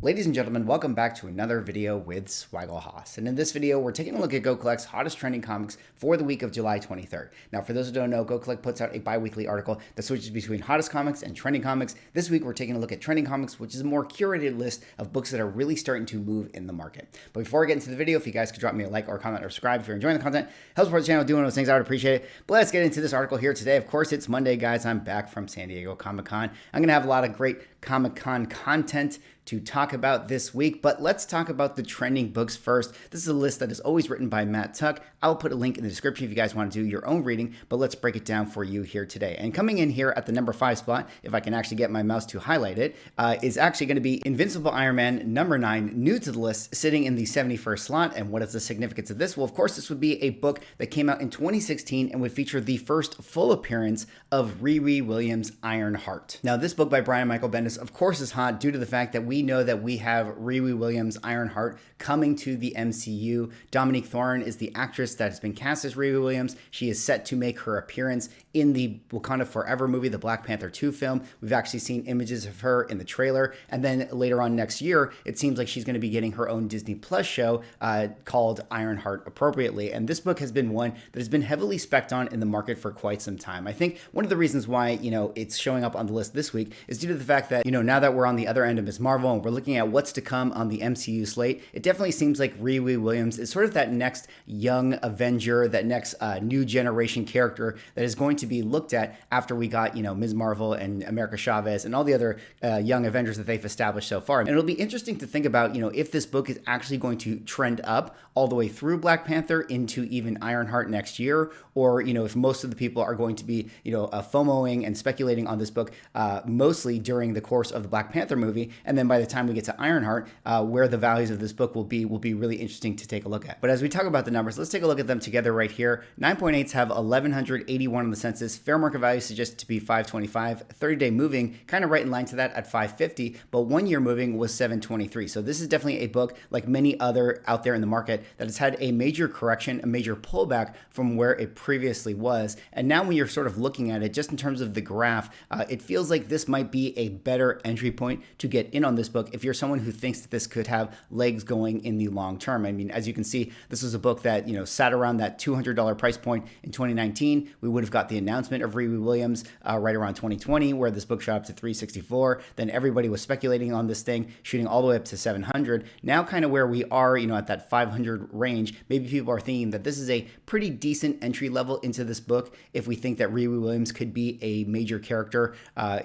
Ladies and gentlemen, welcome back to another video with Swaggle Haas. And in this video, we're taking a look at Go Collect's hottest trending comics for the week of July 23rd. Now, for those who don't know, Go Collect puts out a bi-weekly article that switches between hottest comics and trending comics. This week, we're taking a look at trending comics, which is a more curated list of books that are really starting to move in the market. But before we get into the video, if you guys could drop me a like or comment or subscribe if you're enjoying the content, help support the channel, doing those things, I would appreciate it. But let's get into this article here today. Of course, it's Monday, guys. I'm back from San Diego Comic-Con. I'm going to have a lot of great Comic-Con content to talk about this week, but let's talk about the trending books first. This is a list that is always written by Matt Tuck. I'll put a link in the description if you guys want to do your own reading, but let's break it down for you here today. And coming in here at the number 5 spot, if I can actually get my mouse to highlight it, is actually going to be Invincible Iron Man number 9, new to the list, sitting in the 71st slot. And what is the significance of this? Well, of course, this would be a book that came out in 2016 and would feature the first full appearance of Riri Williams' Ironheart. Now, this book by Brian Michael Bendis, of course, is hot due to the fact that we know that we have Riri Williams' Ironheart coming to the MCU. Dominique Thorne is the actress that has been cast as Riri Williams. She is set to make her appearance in the Wakanda Forever movie, the Black Panther 2 film. We've actually seen images of her in the trailer. And then later on next year, it seems like she's going to be getting her own Disney Plus show called Ironheart appropriately. And this book has been one that has been heavily spec'd on in the market for quite some time. I think one of the reasons why, it's showing up on the list this week is due to the fact that, now that we're on the other end of Ms. Marvel and we're looking at what's to come on the MCU slate, it definitely seems like Riri Williams is sort of that next young Avenger, that next new generation character that is going to be looked at after we got, Ms. Marvel and America Chavez and all the other young Avengers that they've established so far. And it'll be interesting to think about, if this book is actually going to trend up all the way through Black Panther into even Ironheart next year, or, if most of the people are going to be, FOMOing and speculating on this book mostly during the course of the Black Panther movie. And then by the time we get to Ironheart, where the values of this book will be really interesting to take a look at. But as we talk about the numbers, let's take a look at them together right here. 9.8s have 1,181 on the census. Fair market value suggests to be 525. 30-day moving, kind of right in line to that at 550, but 1 year moving was 723. So this is definitely a book, like many other out there in the market, that has had a major correction, a major pullback from where it previously was. And now when you're sort of looking at it, just in terms of the graph, it feels like this might be a better entry point to get in on this book if you're someone who thinks that this could have legs going in the long term. I mean, as you can see, this was a book that, sat around that $200 price point in 2019. We would have got the announcement of Riri Williams right around 2020, where this book shot up to 364. Then everybody was speculating on this thing, shooting all the way up to 700. Now kind of where we are, at that 500 range, maybe people are thinking that this is a pretty decent entry level into this book if we think that Riri Williams could be a major character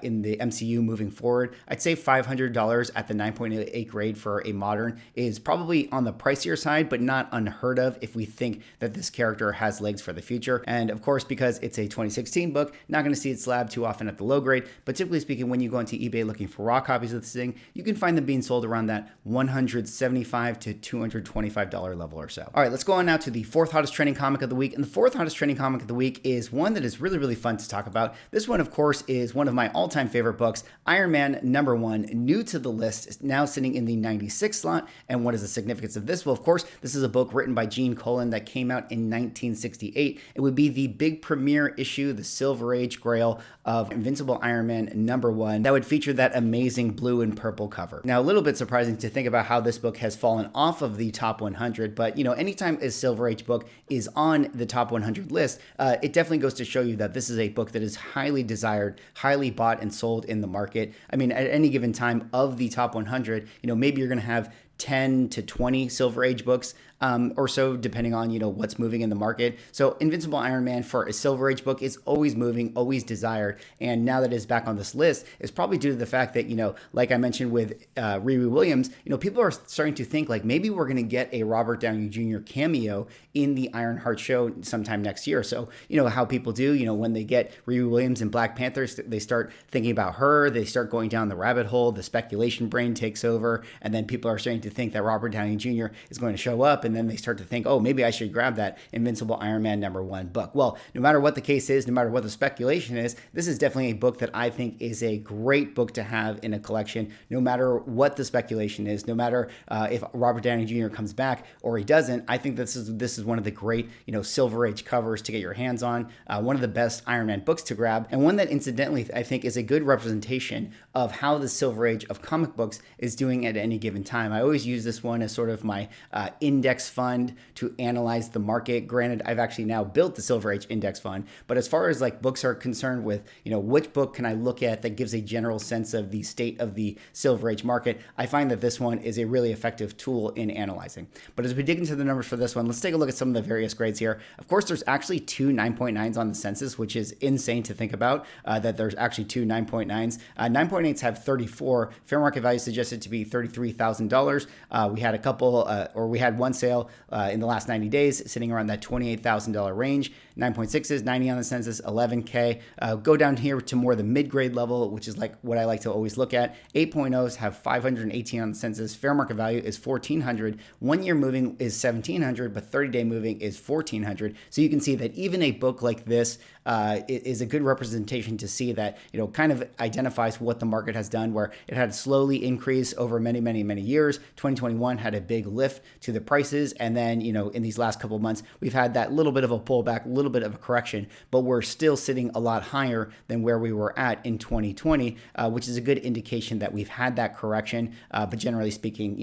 in the MCU moving forward. I'd say $500 at the 9.8 grade for a modern is probably on the pricier side, but not unheard of if we think that this character has legs for the future. And of course, because it's a 2016 book, not going to see it slab too often at the low grade, but typically speaking, when you go into eBay looking for raw copies of this thing, you can find them being sold around that $175 to $225 level or so. All right, let's go on now to the fourth hottest trending comic of the week. And the fourth hottest trending comic of the week is one that is really, really fun to talk about. This one, of course, is one of my all-time favorite books, Iron Man number 1, new to the list, now sitting in the 96th slot. And what is the significance of this? Well, of course, this is a book written by Gene Colan that came out in 1968. It would be the big premiere issue, the Silver Age Grail of Invincible Iron Man number 1, that would feature that amazing blue and purple cover. Now, a little bit surprising to think about how this book has fallen off of the top 100, but anytime a Silver Age book is on the top 100 list, it definitely goes to show you that this is a book that is highly desired, highly bought and sold in the market. I mean, at any given time of the top 100, maybe you're going to have 10 to 20 Silver Age books or so, depending on, what's moving in the market. So Invincible Iron Man for a Silver Age book is always moving, always desired. And now that it's back on this list, it's probably due to the fact that, like I mentioned with Riri Williams, people are starting to think like maybe we're going to get a Robert Downey Jr. cameo in the Ironheart show sometime next year. So, how people do, when they get Riri Williams and Black Panther, they start thinking about her, they start going down the rabbit hole, the speculation brain takes over, and then people are starting to think that Robert Downey Jr. is going to show up, and then they start to think, oh, maybe I should grab that Invincible Iron Man #1 book. Well, no matter what the case is, no matter what the speculation is, this is definitely a book that I think is a great book to have in a collection, no matter what the speculation is, no matter if Robert Downey Jr. comes back or he doesn't. I think this is one of the great, Silver Age covers to get your hands on, one of the best Iron Man books to grab, and one that incidentally I think is a good representation of how the Silver Age of comic books is doing at any given time. I always use this one as sort of my index fund to analyze the market. Granted, I've actually now built the Silver Age index fund, but as far as like books are concerned with, which book can I look at that gives a general sense of the state of the Silver Age market, I find that this one is a really effective tool in analyzing. But as we dig into the numbers for this one, let's take a look at some of the various grades here. Of course, there's actually two 9.9s on the census, which is insane to think about, that there's actually two 9.9s. 9.8s have 34. Fair market value suggested to be $33,000. We had a couple, or we had one sale in the last 90 days sitting around that $28,000 range. 9.6s, 90 on the census, 11K. Go down here to more the mid-grade level, which is like what I like to always look at. 8.0s have 518 on the census. Fair market value is 1,400. 1 year moving is 1,700, but 30-day moving is 1,400. So you can see that even a book like this is a good representation to see that, kind of identifies what the market has done, where it had slowly increase over many, many, many years. 2021 had a big lift to the prices. And then, in these last couple of months, we've had that little bit of a pullback, a little bit of a correction, but we're still sitting a lot higher than where we were at in 2020, which is a good indication that we've had that correction. But generally speaking,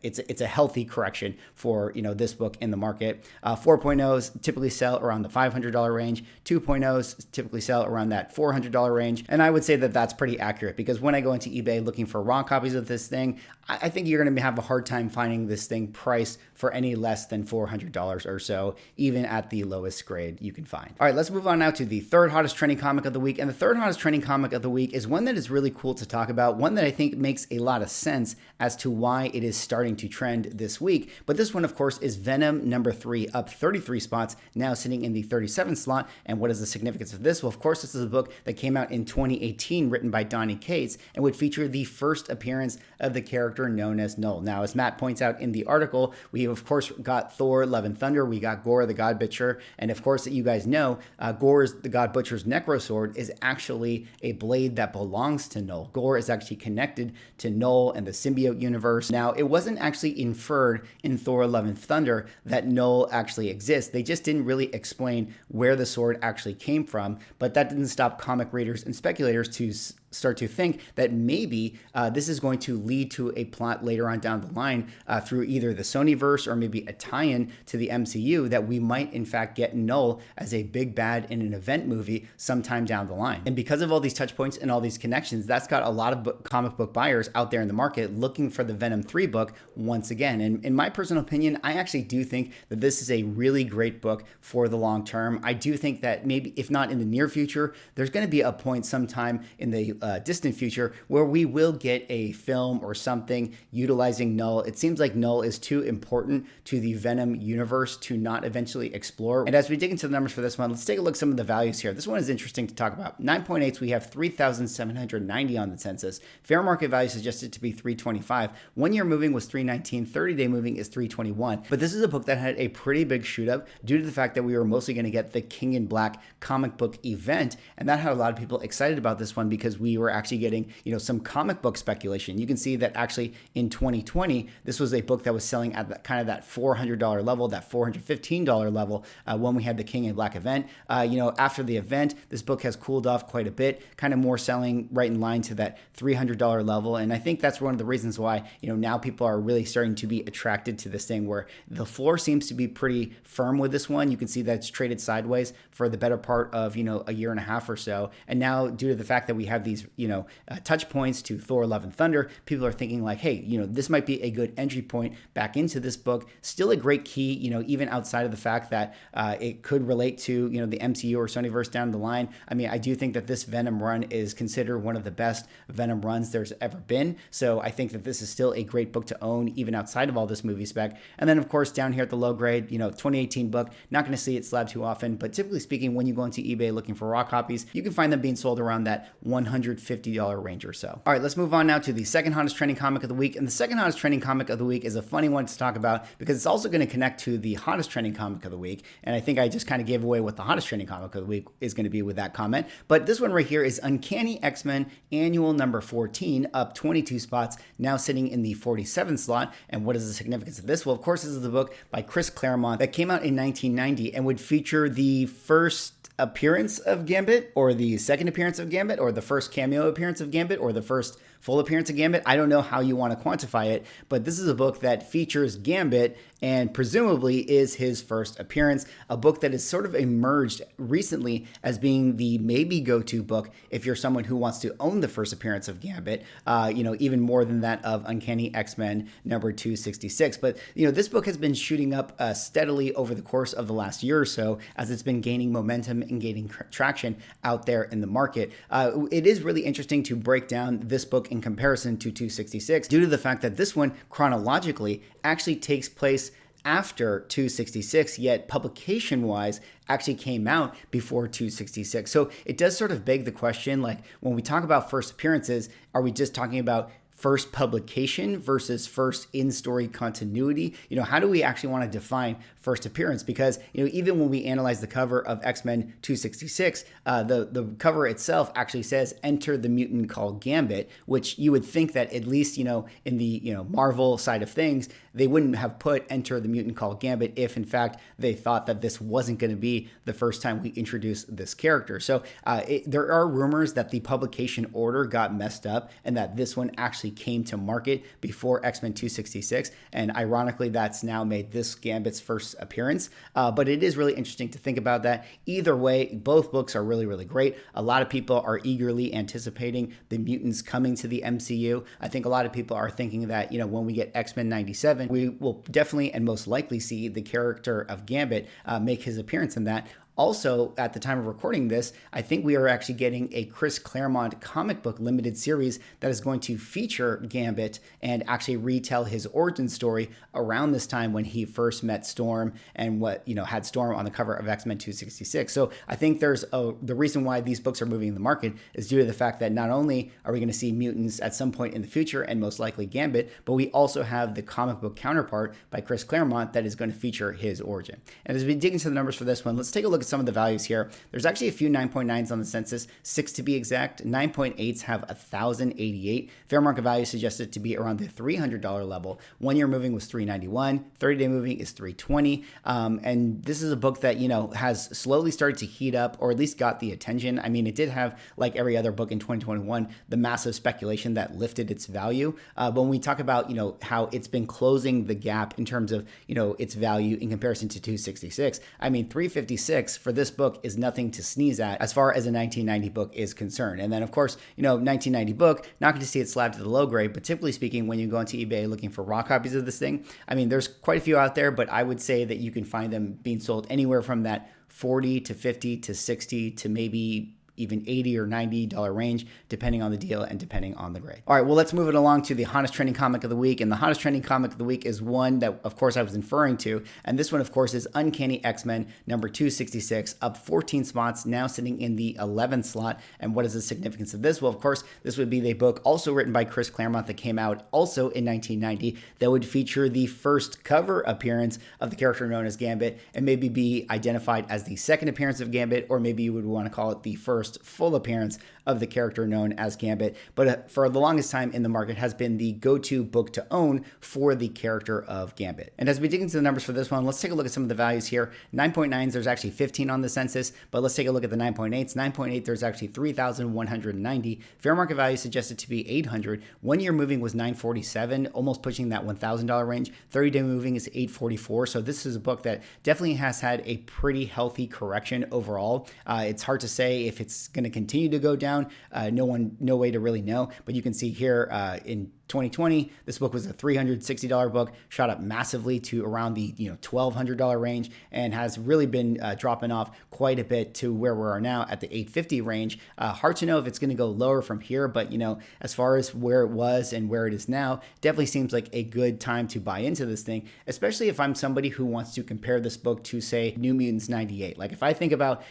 it's a healthy correction for, this book in the market. 4.0s typically sell around the $500 range. 2.0s typically sell around that $400 range. And I would say that that's pretty accurate, because when I go into eBay looking for raw copies of this thing, I think you're going to have a hard time finding this thing priced for any less than $400 or so, even at the lowest grade you can find. All right, let's move on now to the third hottest trending comic of the week. And the third hottest trending comic of the week is one that is really cool to talk about, one that I think makes a lot of sense as to why it is starting to trend this week. But this one, of course, is Venom #3, up 33 spots, now sitting in the 37th slot. And what is the significance of this? Well, of course, this is a book that came out in 2018, written by Donny Cates, and would feature the first appearance of the character known as Null. Now, as Matt points out in the article, we have, of course, got Thor, Love and Thunder, we got Gore the God Butcher, and of course, you guys know, Gore's the God Butcher's Necro Sword is actually a blade that belongs to Null. Gore is actually connected to Null and the symbiote universe. Now, it wasn't actually inferred in Thor, Love and Thunder that Null actually exists. They just didn't really explain where the sword actually came from, but that didn't stop comic readers and speculators to start to think that maybe this is going to lead to a plot later on down the line through either the Sonyverse or maybe a tie-in to the MCU, that we might in fact get Null as a big bad in an event movie sometime down the line. And because of all these touch points and all these connections, that's got a lot of comic book buyers out there in the market looking for the Venom 3 book once again. And in my personal opinion, I actually do think that this is a really great book for the long term. I do think that maybe, if not in the near future, there's going to be a point sometime in the distant future where we will get a film or something utilizing Null. It seems like Null is too important to the Venom universe to not eventually explore. And as we dig into the numbers for this one, let's take a look at some of the values here. This one is interesting to talk about. 9.8s, we have 3,790 on the census. Fair market value suggested to be 325. 1 year moving was 319. 30-day moving is 321. But this is a book that had a pretty big shoot up due to the fact that we were mostly going to get the King in Black comic book event. And that had a lot of people excited about this one because we were actually getting, some comic book speculation. You can see that actually in 2020, this was a book that was selling at kind of that $400 level, that $415 level when we had the King in Black event. After the event, this book has cooled off quite a bit, kind of more selling right in line to that $300 level. And I think that's one of the reasons why, now people are really starting to be attracted to this thing, where the floor seems to be pretty firm with this one. You can see that it's traded sideways for the better part of, a year and a half or so. And now, due to the fact that we have these, touch points to Thor, Love and Thunder, people are thinking like, hey, this might be a good entry point back into this book. Still a great key, even outside of the fact that it could relate to, the MCU or Sonyverse down the line. I mean, I do think that this Venom run is considered one of the best Venom runs there's ever been. So I think that this is still a great book to own, even outside of all this movie spec. And then, of course, down here at the low grade, 2018 book, not going to see it slabbed too often, but typically speaking, when you go into eBay looking for raw copies, you can find them being sold around that $100 $250 range or so. All right, let's move on now to the second hottest trending comic of the week. And the second hottest trending comic of the week is a funny one to talk about because it's also going to connect to the hottest trending comic of the week. And I think I just kind of gave away what the hottest trending comic of the week is going to be with that comment. But this one right here is Uncanny X-Men annual number 14, up 22 spots, now sitting in the 47th slot. And what is the significance of this? Well, of course, this is the book by Chris Claremont that came out in 1990 and would feature the first appearance of Gambit, or the second appearance of Gambit, or the first cameo appearance of Gambit, or the first full appearance of Gambit. I don't know how you want to quantify it, but this is a book that features Gambit and presumably is his first appearance, a book that has sort of emerged recently as being the maybe go-to book if you're someone who wants to own the first appearance of Gambit, even more than that of Uncanny X-Men number 266. But, this book has been shooting up steadily over the course of the last year or so as it's been gaining momentum and gaining traction out there in the market. It is really interesting to break down this book in comparison to 266 due to the fact that this one chronologically actually takes place after 266, yet publication-wise actually came out before 266. So it does sort of beg the question, like when we talk about first appearances, are we just talking about first publication versus first in-story continuity? How do we actually want to define first appearance? Because, even when we analyze the cover of X-Men 266, the cover itself actually says, "Enter the mutant called Gambit," which you would think that at least, in the, Marvel side of things, they wouldn't have put "Enter the mutant called Gambit" if, in fact, they thought that this wasn't going to be the first time we introduce this character. So there are rumors that the publication order got messed up and that this one actually came to market before X-Men 266, and ironically that's now made this Gambit's first appearance, but it is really interesting to think about that. Either way, both books are really, really great. A lot of people are eagerly anticipating the mutants coming to the MCU. I think a lot of people are thinking that, when we get X-Men 97, we will definitely and most likely see the character of Gambit make his appearance in that. Also, at the time of recording this, I think we are actually getting a Chris Claremont comic book limited series that is going to feature Gambit and actually retell his origin story around this time when he first met Storm and had Storm on the cover of X-Men 266. So I think the reason why these books are moving in the market is due to the fact that not only are we going to see mutants at some point in the future and most likely Gambit, but we also have the comic book counterpart by Chris Claremont that is going to feature his origin. And as we dig into the numbers for this one, let's take a look at some of the values here. There's actually a few 9.9s on the census, 6 to be exact. 9.8s have 1,088. Fair market value suggested to be around the $300 level. 1 year moving was $391. 30-day moving is $320. And this is a book that, has slowly started to heat up, or at least got the attention. I mean, it did have, like every other book in 2021, the massive speculation that lifted its value. But when we talk about, how it's been closing the gap in terms of, its value in comparison to 266, I mean, 356 for this book is nothing to sneeze at as far as a 1990 book is concerned. And then, of course, 1990 book, not going to see it slabbed to the low grade, but typically speaking, when you go into eBay looking for raw copies of this thing, I mean, there's quite a few out there, but I would say that you can find them being sold anywhere from that 40 to 50 to 60 to maybe even $80 or $90 range, depending on the deal and depending on the grade. All right, well, let's move it along to the hottest trending comic of the week. And the hottest trending comic of the week is one that, of course, I was inferring to. And this one, of course, is Uncanny X-Men number 266, up 14 spots, now sitting in the 11th slot. And what is the significance of this? Well, of course, this would be the book also written by Chris Claremont that came out also in 1990 that would feature the first cover appearance of the character known as Gambit and maybe be identified as the second appearance of Gambit, or maybe you would want to call it the first full appearance of the character known as Gambit, but for the longest time in the market has been the go-to book to own for the character of Gambit. And as we dig into the numbers for this one, let's take a look at some of the values here. 9.9s, there's actually 15 on the census, but let's take a look at the 9.8s. 9.8, there's actually 3,190. Fair market value suggested to be 800. 1 year moving was 947, almost pushing that $1,000 range. 30-day moving is 844. So this is a book that definitely has had a pretty healthy correction overall. It's hard to say if it's going to continue to go down. No way to really know, but you can see here in 2020, this book was a $360 book, shot up massively to around the $1,200 range, and has really been dropping off quite a bit to where we are now at the $850 range. Hard to know if it's going to go lower from here, but as far as where it was and where it is now, definitely seems like a good time to buy into this thing, especially if I'm somebody who wants to compare this book to, say, New Mutants 98. Like if I think about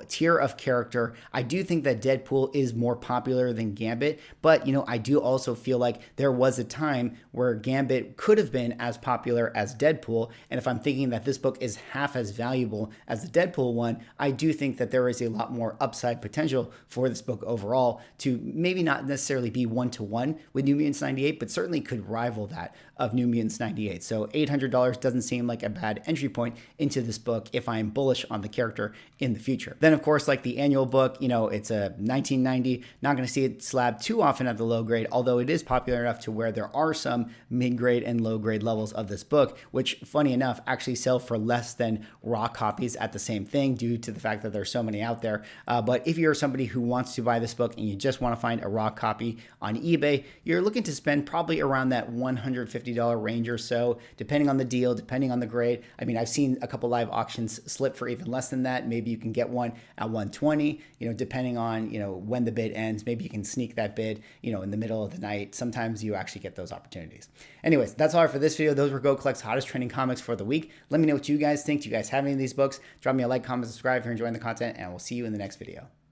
tier of character, I do think that Deadpool is more popular than Gambit, but I do also feel like there was a time where Gambit could have been as popular as Deadpool. And if I'm thinking that this book is half as valuable as the Deadpool one, I do think that there is a lot more upside potential for this book overall to maybe not necessarily be one-to-one with New Mutants 98, but certainly could rival that of New Mutants 98. So $800 doesn't seem like a bad entry point into this book if I'm bullish on the character in the future. Then, of course, like the annual book, it's a 1990. Not going to see it slabbed too often at the low grade, although it is popular enough to where there are some mid-grade and low-grade levels of this book, which, funny enough, actually sell for less than raw copies at the same thing due to the fact that there's so many out there. But if you're somebody who wants to buy this book and you just want to find a raw copy on eBay, you're looking to spend probably around that $150 range or so, depending on the deal, depending on the grade. I mean, I've seen a couple live auctions slip for even less than that. Maybe you can get one at 120, depending on, when the bid ends. Maybe you can sneak that bid, in the middle of the night. Sometimes you actually get those opportunities. Anyways, that's all for this video. Those were Go Collect's hottest trending comics for the week. Let me know what you guys think. Do you guys have any of these books? Drop me a like, comment, subscribe if you're enjoying the content, and we'll see you in the next video.